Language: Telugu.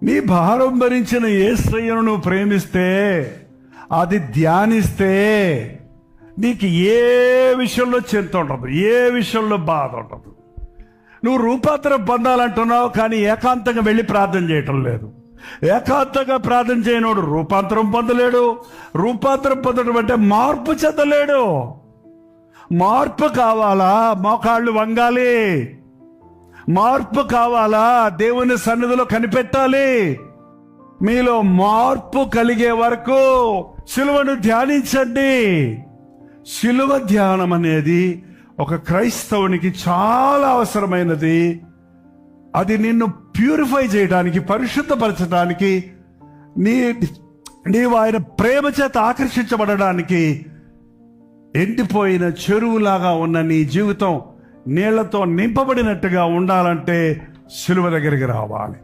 నీ భారం భరించిన యేసయ్యను నువ్వు ప్రేమిస్తే, అది ధ్యానిస్తే, నీకు ఏ విషయంలో చింత ఉండదు, ఏ విషయంలో బాధ ఉండదు. నువ్వు రూపాంతరం పొందాలంటున్నావు, కానీ ఏకాంతంగా వెళ్ళి ప్రార్థన చేయటం లేదు. ఏకాంతంగా ప్రార్థన చేయనోడు రూపాంతరం పొందలేడు. రూపాంతరం పొందడం అంటే మార్పు చెందలేడు. మార్పు కావాలా? మోకాళ్ళు వంగాలి. మార్పు కావాలా? దేవుని సన్నిధిలో కనిపెట్టాలి. మీలో మార్పు కలిగే వరకు సిలువను ధ్యానించండి. సిలువ ధ్యానం అనేది ఒక క్రైస్తవునికి చాలా అవసరమైనది. అది నిన్ను ప్యూరిఫై చేయడానికి, పరిశుద్ధపరచడానికి, నీవు ఆయన ప్రేమ చేత ఆకర్షించబడడానికి, ఎండిపోయిన చెరువులాగా ఉన్న నీ జీవితం నీళ్లతో నింపబడినట్టుగా ఉండాలంటే సిలువ దగ్గరికి రావాలి.